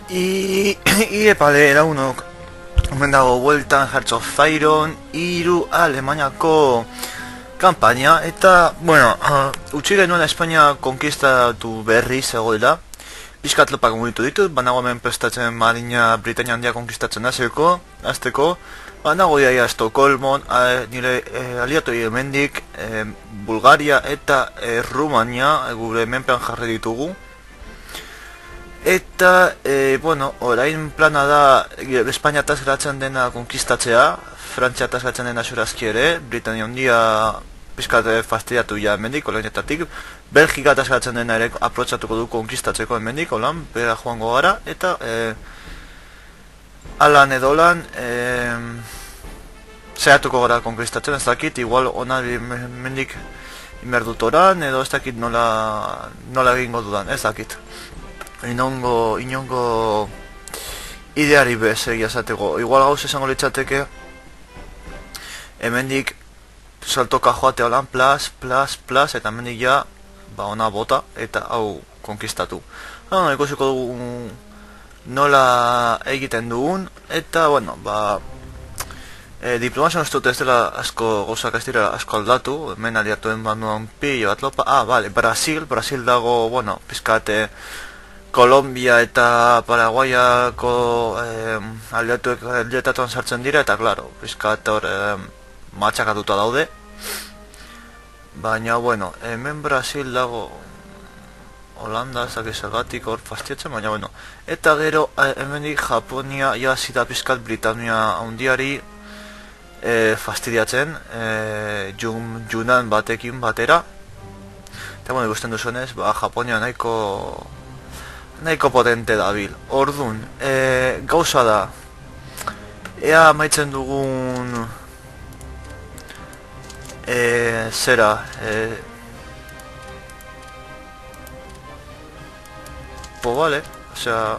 Vale, era uno. Omen dago bueltan Hearts of Iron hiru Alemaniako kampaina eta, bueno, utzi genuen Espainia konkistatu berriz egoela. Bizkat lopak mugitu ditut, banago hemen prestatzen Marina Britania handia konkistatzen azteko. Banago iaia Estokolmon, nire aliatu hemendik, Bulgaria eta Rumania gure menpean jarri ditugu. Eta, bueno, orain plana da Espainia geratzen dena konkistatzea, Frantzia geratzen dena xurazki ere, Britania handia pizkat fastidiatu ja hemendik, olainetatik, Belgika geratzen dena ere aprotxatuko du konkistatzeko hemendik, holan, bera joango gara, eta alan edo lan, zehatuko gara konkistatzen, ez dakit, igual ona hemendik inberdut oran, edo ez dakit nola egingo dudan, ez dakit. Inongo ideari bez egia esateko. Igual gauz esango litzateke hemendik saltoka joate holan plus, eta hemendik ja ona bota eta hau konkistatu. Ikusiko dugu nola egiten dugun eta, bueno, diplomazioan ez dut ez dela asko gauzak ez dira asko aldatu, hemen aliatuen banduan pilo bat lopa. Vale, Brasil dago, bueno, pizkate Kolombia eta Paraguayako aliatuetan sartzen dira eta, klaro, pizkat hor matxakatuta daude. Baina, bueno, hemen Brasil dago Holanda, ezak zergatik hor fastiatzen, baina, bueno. Eta gero, hemendik Japonia jazita pizkat Britania handiari fastidiatzen, Junan batekin batera. Eta, bueno, ikusten duzuenez, Japonia nahiko potente dabil. Ordun, gauza da, ea maitzen dugun zera vale, osea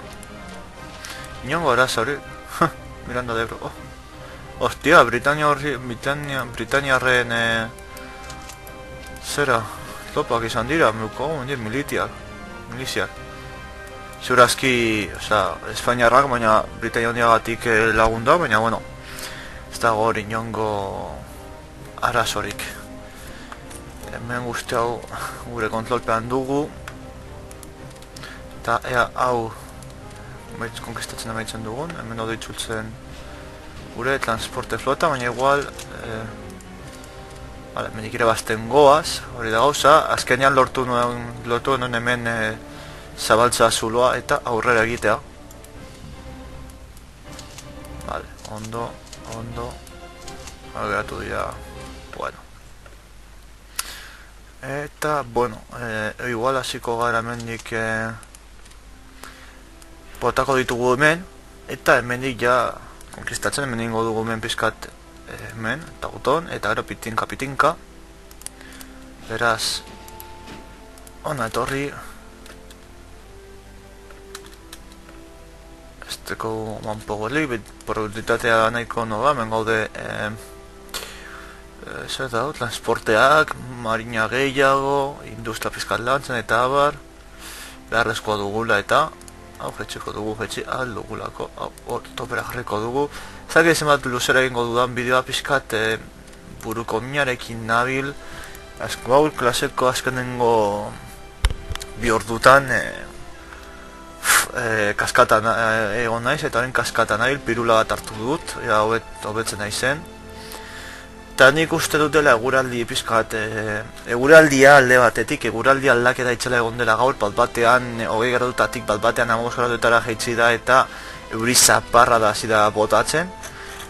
inongo arazo hori. Miranda de Ebro. Hostia, Britaniarren zera topak izan dira, meuko miliziak zurazki, osea, Espainiarrak, baina Britania hondiagatik lagunda, baina, bueno, ez dago hori inongo arazorik. Hemen guzti hau gure kontrolpean dugu eta ea hau konkistatzen amaitzen dugun, hemen hau ditzultzen gure transporte flota, baina igual menik ere bazten goaz, hori da gauza, azkenean lortu nuen hemen zabaltza zuloa eta aurrera egitea. Vale, ondo geratu dira, bueno. Eta, bueno, igual hasiko gara hemendik botako ditugu hemen, eta hemendik ja konkistatzen, hemen ingo dugu hemen pizkat hemen, eta guton, eta gero pitinka. Beraz, ona etorri. Esteko manpogolik, produktitatea nahiko noga, hemen gaude zer da, transporteak, marina gehiago, industria pizkat lantzen eta abar, beharrezkoa dugula eta hau jetxiko dugu, aldugulako, hor topera jarriko dugu. Zaki ezen bat luzera egingo dudan bideoa pizkat buruko minarekin nabil, hau klaseko azkenengo bi ordutan kaskatan egon naiz, eta horren kaskatan nabil pirula bat hartu dut, hobetzen naizen. Eta nik uste dut dela eguraldi pizkat, eguraldia alde batetik, eguraldi aldaketa itxela egon dela gaur, bat-batean, 20 gradutatik bat-batean 15 gradutara jaitsi da eta euri zaparra da hasi da botatzen.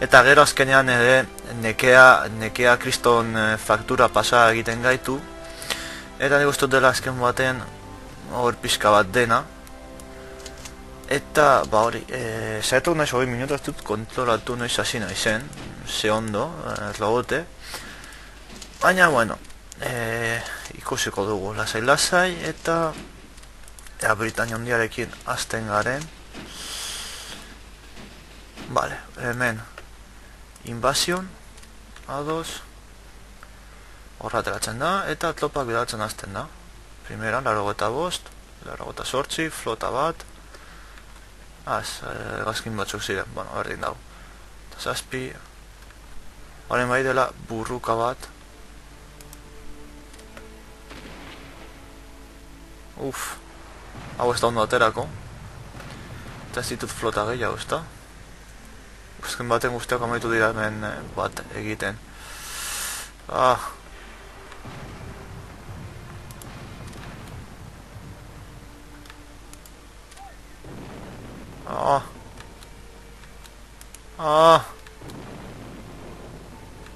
Eta gero azkenean ere nekea kriston faktura pasa egiten gaitu. Eta nik uste dut dela azken baten hor pizka bat dena. Eta, hori, zaitu nahiz 20 minutu ez dut kontrolatu noiz hasi naizen, ze ondo, erlagote. Baina, bueno, ikusiko dugu lasai, eta Britania hondiarekin hasten garen. Vale, hemen invasion, ados, horra ateratzen da, eta tropak bidaltzen hasten da. Primera, 85, 88, flota bat, Gazkin batzuk ziren, bueno, berdin dago. Eta zazpi... Haren bai dela burruka bat. Hau ez da ondo aterako. Eta ez ditut flota gehiago, ez da? Guzken baten guztiak amaitu dira hemen bat egiten.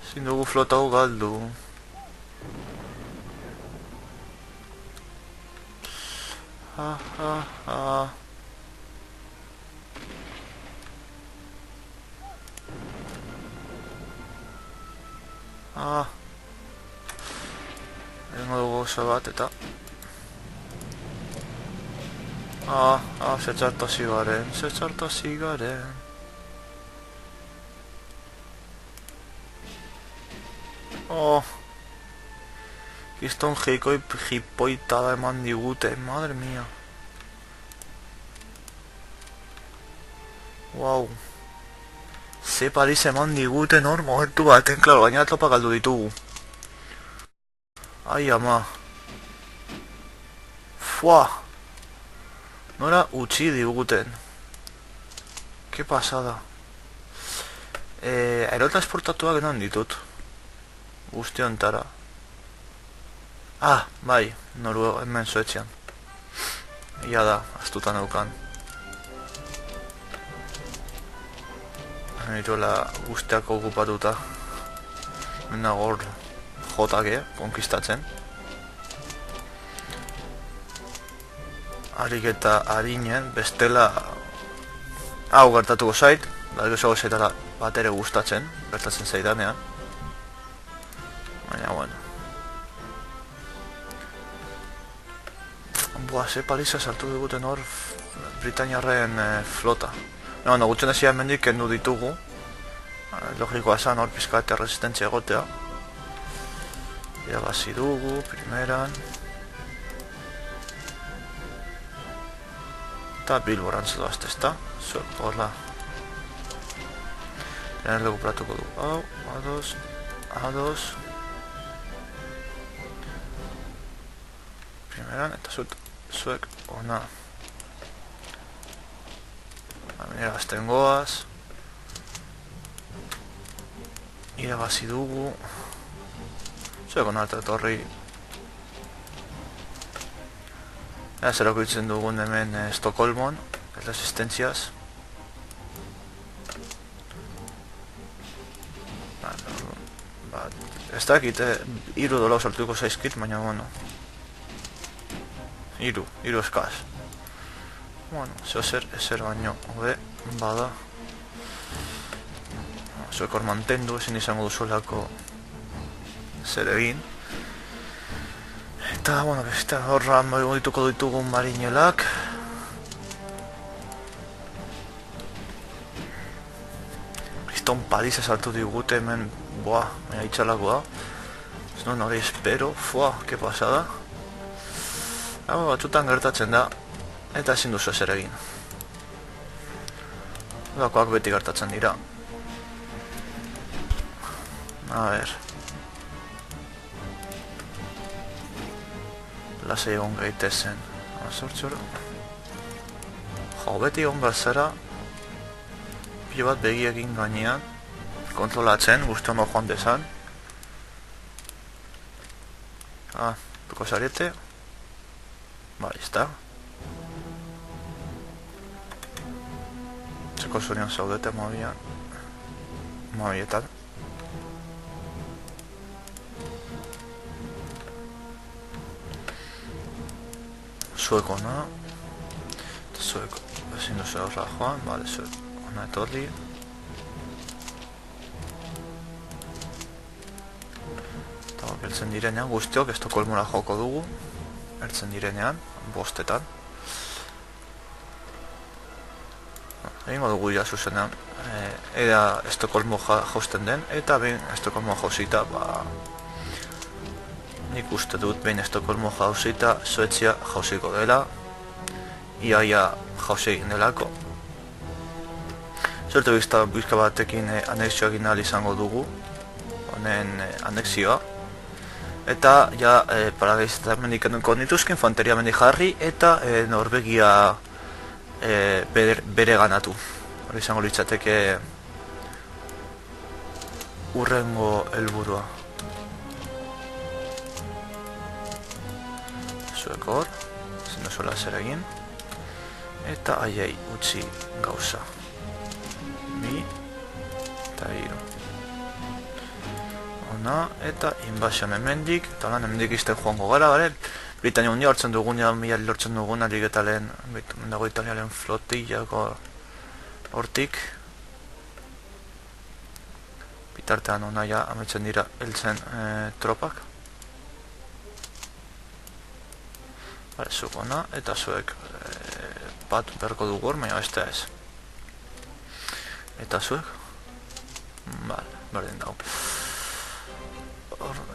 Ezin dugu flota hau galdu. Egingo dugu oso bat eta zertzartasi garen. Kiston jipoitada eman digute, madre mia. Wow. Ze Paris eman diguten hor momentu baten, klaro, gainera tropa galdu ditugu. Ai ama. Nora utzi diguten. Ke pasada. Aerotransportatuak enan ditut. Guzti ontara. Bai, Noruego, hemen Suetzian. Ia da, astutan eukan. Niroela guztiak okupatuta. Mena gor jotake, konkistatzen. Harik eta harinen, bestela hau gertatuko zait, balgezago zaitara bat ere gustatzen, gertatzen zaidanean. Baina, bueno. Ze Parisa sartu diguten hor Britainiarren flota. Bueno, gutxen ezia hemendik kendu ditugu. Logikoa esan hor pizkate resistentzia egotea. Irabazi dugu, primeran. Eta Bilborantz doazte, ezta? Hola. Lehen dugu platuko dugu. Hau, A2. Primeran, eta zuek ona. Mira, azten goaz. Irabazi dugu. Zuek ona eta torri. Zerako itzen dugun hemen Estokolmon, resistentziaz. Ez dakit, iru dolau sartuko zaizkit, baina bueno. Iru eskaz. Bueno, zeo ezer baino, hobe, bada. Zuek hor mantendu, ezin izango duzuelako zer egin. Eta, bueno, horra dituko ditugun marinelak. Kriston Parisa sartu digute hemen, baina itxalakoa. Ez nuen hori espero, ke pasada. Batzutan gertatzen da, eta ezin duzu ezer egin. Dakoak beti gertatzen dira. A ber. Lasai egon gaitezen. Azortzora. Beti egon berzera. Pio bat begiekin gainean. Kontrolatzen, guzti ondo joan dezan. Duko zariete. Bai, ez da. Zeko zurian zaudete mabietan. Zuek ona. Zuek ezin duzu horra joan, bale, zuek ona etorri. Eta beltzen direnean, guztiok Estokolmora joko dugu. Ertzen direnean, bostetan. Egingo dugu ja zuzenean. Eda Estokolmo jausten den, eta behin Estokolmo jauzita, nik uste dut behin Estokolmo jauzita, Suetzia jauziko dela. Iaia jauzi egin delako. Zorte bizka batekin anexioak inal izango dugu, honen anexioa. Eta, ja, paragaiz mendik enduko nituzke, infanteria mendik jarri, eta Norvegia bere ganatu. Hori izango litzateke urrengo helburua. Zuek hor, zen zuela zer egin. Eta aiei utzi gauza. Bi eta hiru. Ona, eta invasion hemendik, eta lan hemendik izten joango gara, bale? Britania hundia hartzen dugunean, mila lortzen dugun, alik eta lehen, dago italialen flotillako hortik. Bitartean ona ja ametzen dira heltzen tropak. Bale, zuek ona, eta zuek bat berko dugu hor, baina beste ez. Eta zuek? Bale, berdin dago.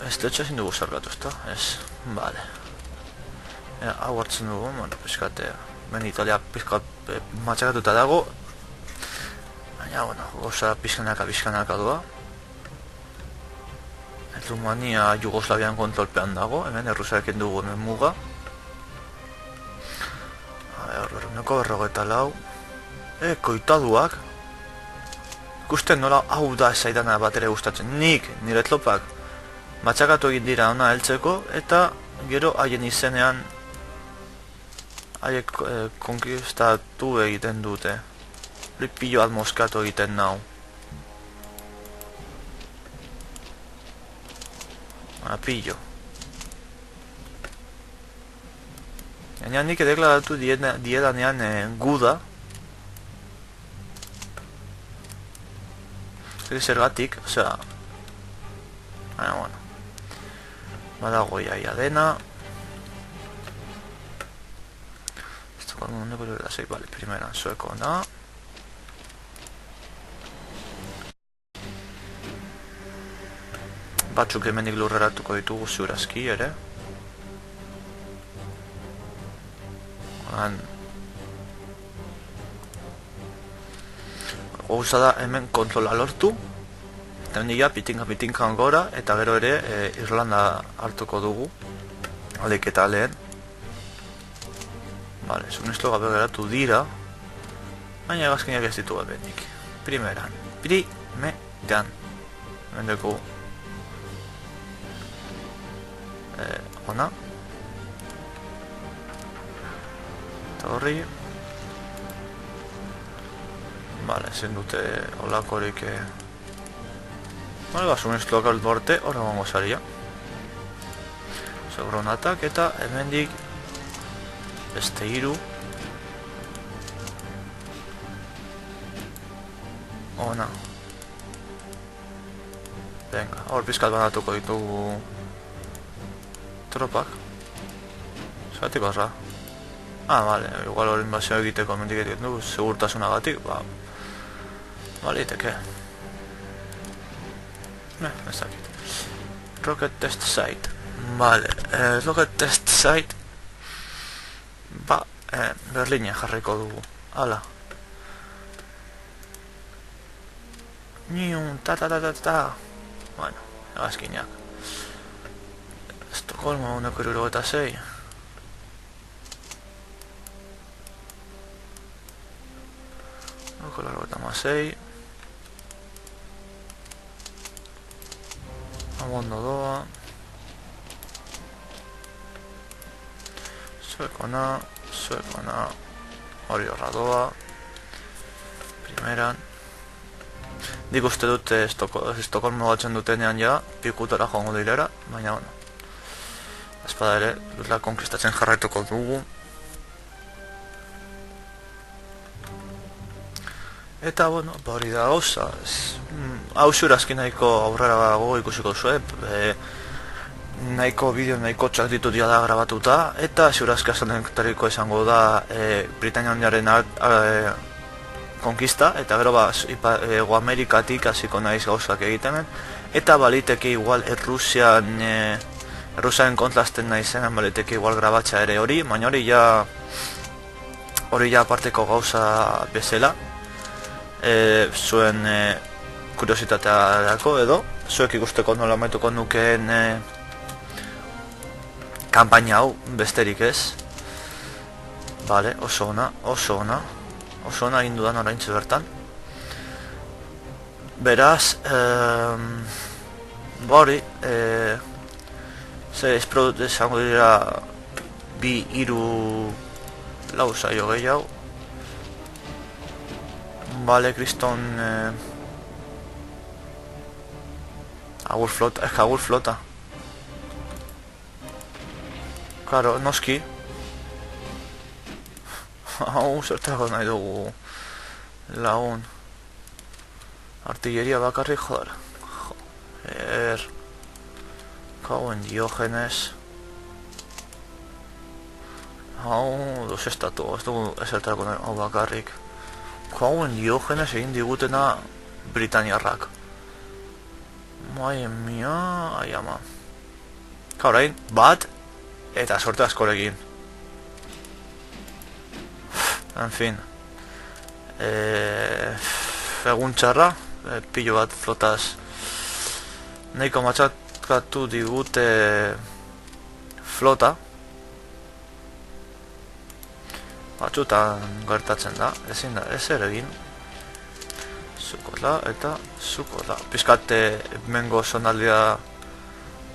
Ez letxe ezin dugu zergatu, ezta? Ez, bale. Hau hartzen dugu, bueno, pizkate, ben Italia pizkat matxakatuta dago. Baina, bueno, goza pizkanaka doa. Rumania Jugoslavian kontrolpean dago, hemen Errusiarekin dugu hemen muga. Horreneko 44. Koitaduak. Ikusten nola hau da zaidana bat ere gustatzen. Nik, nire tlopak, matxakatu egin dira ona heltzeko, eta gero haien izenean haiek konkistatu egiten dute. Hori pilo bat moskatu egiten nau. Pillo. Gaina nik deklaratu diedanean guda. Zergatik, osea... Baina, bueno. Badago iaia dena. Esto con un número de la 6, vale, primera en sueco, no. Batzuk hemenik lurreratuko ditugu ziurazki ere. Gauza da hemen kontrola lortu. Eta hemen dira pitinkan gora, eta gero ere Irlanda hartuko dugu. Alik eta lehen. Vale, zunizto gabe geratu dira. Baina egazkinak ez ditu gabenik. Primeran. Hemen dugu. Ona. Eta horri. Vale, zen dute olakorik Vale, zuniztoak altu arte, horre gongo zaria. Segronatak eta hemendik beste hiru. Ona. Venga, hor pizkat banatuko ditugu tropak. Zeratik barra. Vale, igual hori inbazioa egiteko mendik egiten dugu, segurtasunagatik, baliteke. Ez dakit. Rocket test site. Vale, rocket test site. Berlinen jarriko dugu. Hala. Niun, ta. Bueno, egazkinak. Estokolmo, 1,76. Largotamasei. Amondo doa. Zuekona. Hori horra doa. Primeran. Dik uste dute Estokolmo batzen dutenean ja, pikutara joango dilera, baina bueno. Espada ere, dutela konkistatzen jarraituko dugu. Eta, bueno, hori da gauza. Hau zurazki nahiko aurrera dago ikusiko zuen. Nahiko bideo nahiko txak ditut da grabatuta. Eta zurazki azanetariko izango da Britania Handiaren konkista. Eta gero Ego Amerikatik hasiko naiz gauzak egiten. Eta baliteke igual Errusiaren kontlazten naizen, baliteke igual grabatza ere hori. Baina hori ja aparteko gauza bezala. zuen kuriositatearako edo zuek ikusteko nola amaituko nukeen kanpaina hau besterik ez. Vale, oso ona egin dudan oraintxe bertan. Beraz, hori, espero dut esango dira 2-3 saio gehiago. Vale, kriston agur flota. Claro, noski. Hau, zertako nahi dugu lagun. Artilleria bakarrik, joder. Kauen Diogenes. Hau, dos estatu, ez dugu ezertako nahi hau bakarrik. Kauen Diogenes egin digutena Britaniarrak. Madre mia, ai ama. Kaurain, bat, eta sorte askorekin. En fin. Egun txarra, pillo bat flotaz nahiko matxakatu digute flota. Batzutan gertatzen da, ezin da, ez ere egin. Zukola eta zukola. Pizkate mengo zonaldia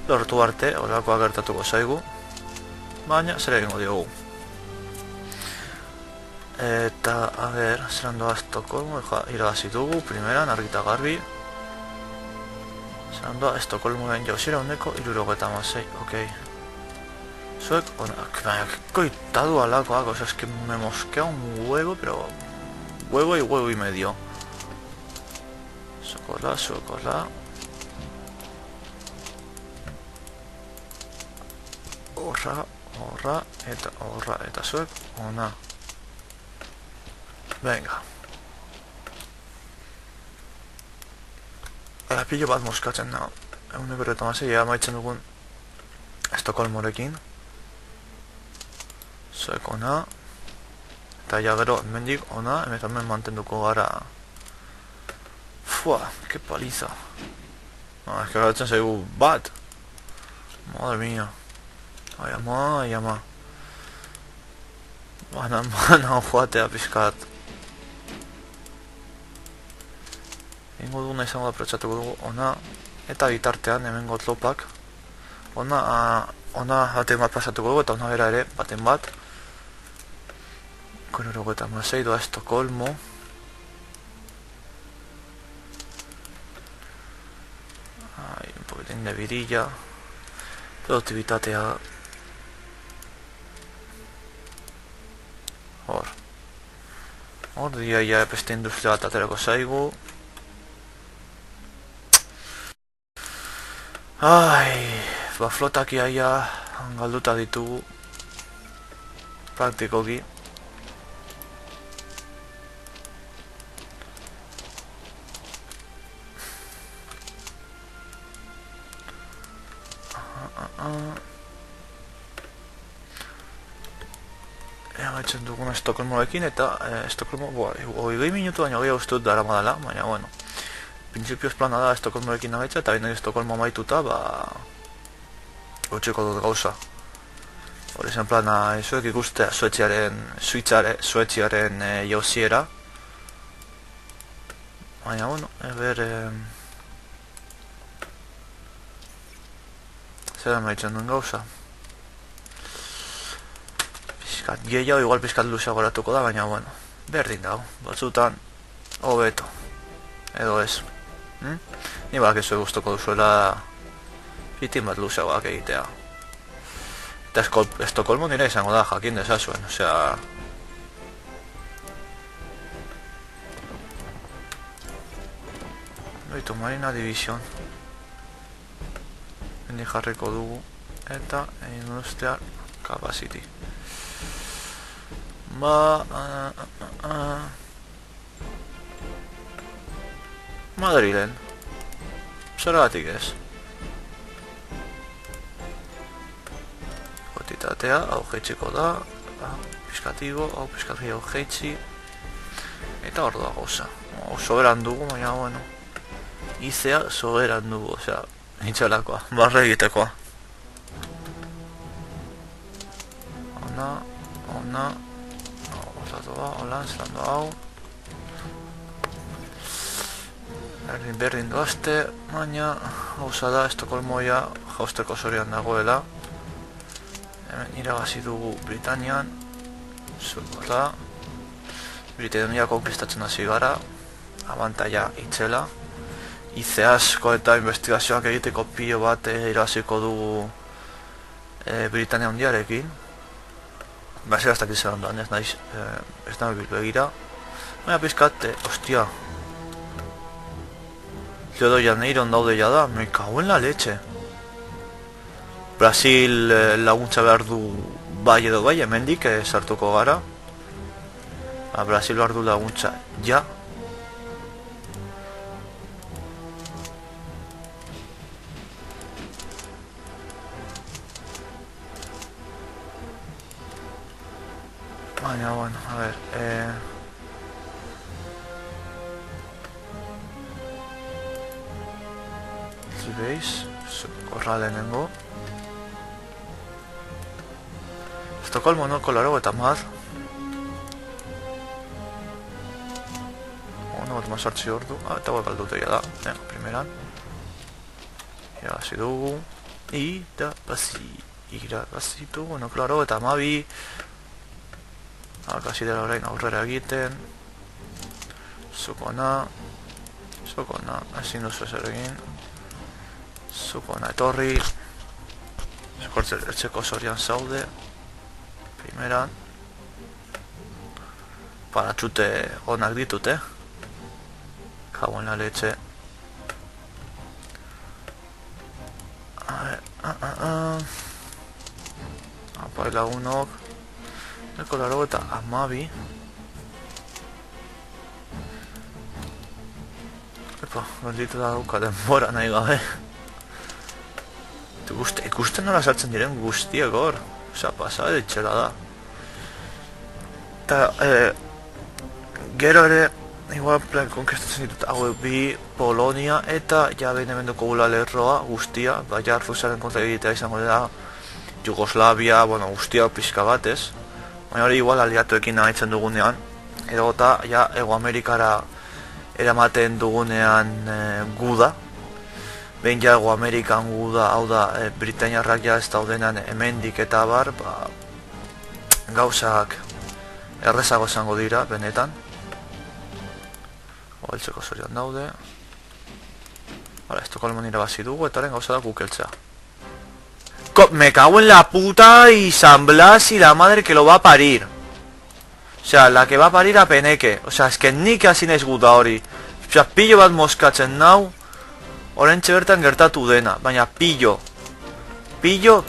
lortu arte, olakoa gertatuko zaigu. Baina, zer egingo diogu. Eta, a ber, zelan doa Estokolmo, irabazi dugu, primeran, argita garbi. Zelan doa Estokolmoen jauzira uneko 76, okei. Zuek, baina, koitadu alakoak, es que me mosquea un huevo, pero huevo y medio. Zukola. Horra, eta zuek, ona. Venga. Pillo bat moskatzen da. Eguneko retomazei, amaitzen dugun Estokolmorekin. Zuek ona. Eta ja gero, mendik ona, hemen mantenduko gara. Fua, que paliza. No, es que garatzen zaigu bat. Madre mía. Ai ama. Baina joatea pizkat. Ingo duguna izango da protxatuko dugu ona. Eta bitartean hemen gotlopak. Ona baten bat pasatuko dugu eta ona bera ere baten bat. Konorogo eta masei doa Estokolmo. Un poquitín de virilla. Productivitatea. Hor dia beste industria bat aterako zaigu. Flotak iaia galduta ditugu praktikoki. Amaitzen dugun Estokolmoekin eta Estokolmo, 20 minutu baina gehiago uste dut dara madala, baina bueno. Principios plana da Estokolmoekin amaitza eta baina Estokolmo amaituta, gutxiko dut gauza. Hori zen plana izuek ikustea Suetziaren jauziera. Baina bueno, eber... zer amaitzen duen gauza. Gehiago igual pizkat luzea goratuko da, baina bueno, berdin dago, batzutan hobeto, edo ez. Ni bak ez guztoko duzuela itin bat luzeagoak egitea. Eta Estokolmo nire izango da jakin dezazuen, osea... Baitu Marina Division. Hendi jarriko dugu, eta Industrial Capacity. Madrilen. Zergatik ez. Kotitatea, hau jeitsiko da. Piskatibo, hau piskatio jeitsi. Eta hor da gauza. Soberan dugu, baina, bueno. Izea soberan dugu, osea, nintxelakoa, barre egitekoa. Ona, gozatu ba, hola, zelandu hau. Berdin doazte, baina, gauza da, Estokolmoia jausteko zorian dagoela. Hemen iragazi dugu Britanian, da. Britania konkistatzen hasi gara, abantaila itzela. Ize asko eta investigazioak egiteko pilo bat irabaziko dugu Britania Handiarekin. Baina ez dakit zer ondoan, ez nahi bilbegira. Baina pizkat, ostia. Rio de Janeiro daude ya da, me cago en la leche. Brasil laguntza behar du bai edo bai, hemendik sartuko gara. Brasil behar du laguntza, ja. Baina, bueno, a ver, si veis, korra lehenengo. Estokolmo noko 80. Ono bat mazartzi ordu. Eta guak aldute ya da, primeran. Irabazi dugu. Irabazi dugu, ono klaro, eta amabi. Kasi dela orain aurrera egiten. Zukona, ezin duzu ezer egin. Zukona etorri. Etxeko zorian zaude. Primeran. Paratxute onak ditut, Cago en la leche. Apai lagunok. Eko laro eta amabi. Epa, gelditu da duka denbora nahi gabe. Ikusten nola sartzen diren guztiak hor. Osa, pasada ditxela da. Eta, gero ere, igual plan konkistatzen ditut hauek bi Polonia eta ja behin hemen duko gula lerroa guztia, baina Rusiaren kontra egitea izango da Jugoslavia, bueno, guztia pixka batez. Baina hori igual aliatuekin nahitzen dugunean, edo eta ja Ego Amerikara eramaten dugunean guda. Behin ja Ego Amerikan guda, hau da, Britainiarrak ja ez daudenan hemendik eta bar, gauzak errezago izango dira, benetan. Heltzeko zorian daude. Estokolmon irabazi dugu, eta horren gauza da gukeltzea. Me cago en la puta y San Blas y la madre que lo va a parir. O sea, la que va a parir a Peneke. O sea, es que nik hasi naiz guta hori. O sea, pillo bat moskatzen nau. Orentxe bertan gertatu dena. Baina pillo. Pillo,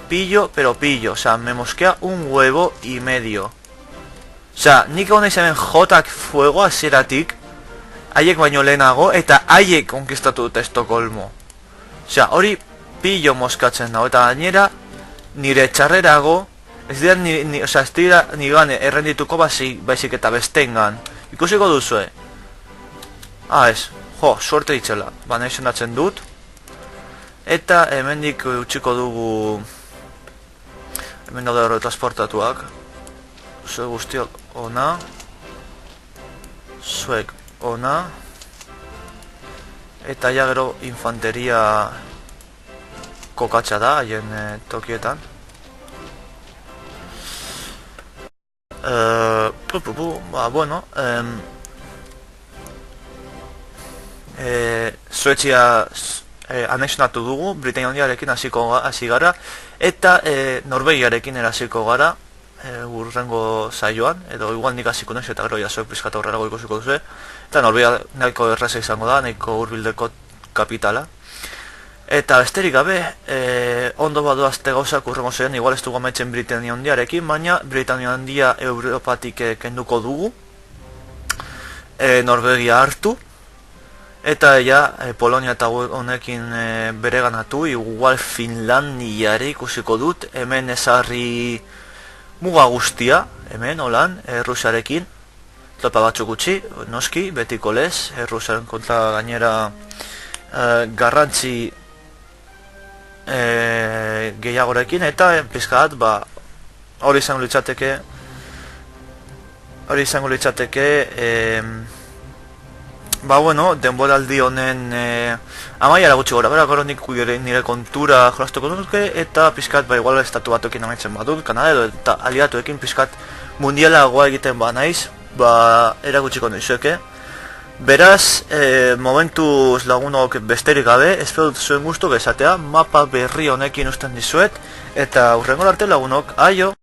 pero pillo. O sea, me mosquea un huevo y medio. O sea, nik hau naiz hemen jotak fuego hasieratik. Haiek baino lehenago eta haiek konkistatu dute Estokolmo. O sea, hori pillo moskatzen dago, eta gainera nire txarrerago ez dira ni gane errendituko baizik eta bestengan. Ikusiko duzue. Ez, suerte ditzela. Baina izendatzen dut. Eta hemendik utziko dugu, hemen daude hori transportatuak. Zuek guztiok ona. Zuek ona. Eta ja gero infanteria kokatxa da, haien tokietan. Bueno, Suetzia anexionatu dugu, Britainia Handiarekin hasi gara, eta Norvegiarekin hasiko gara, urrengo saioan, edo igual nik hasiko naiz eta gero jasoek pizkat aurrerago ikusiko duzu, eta Norvegia nahiko erraza izango da, nahiko hurbildeko kapitala. Eta besterik gabe, ondo badoazte gauzak urrengo saioan, igual ez dugu amaitzen Britainia Handiarekin, baina Britainia Handia Europatik kenduko dugu, Norvegia hartu, eta ja, Polonia eta honekin bereganatu, igual Finlandiare ikusiko dut, hemen ezarri muga guztia, hemen, holan, Rusiarekin, topa batzuk gutxi, noski, betiko lez, Rusiaren kontra gainera garrantzi gehiagorekin, eta pizkat, hori izango litzateke, bueno, denboraldi honen amaiara gutxi gora, gero nik nire kontura jolastuko nuke, eta pizkat, igual estatu batuekin amaitzen badut, Kanada edo eta aliatuekin pizkat mundialagoa egiten naiz, erakutsiko nizueke. Beraz, momentuz lagunok besterik gabe, espero dut zuen gustu bezatea, mapa berri honekin usten dizuet, eta hurrengo arte lagunok, aio!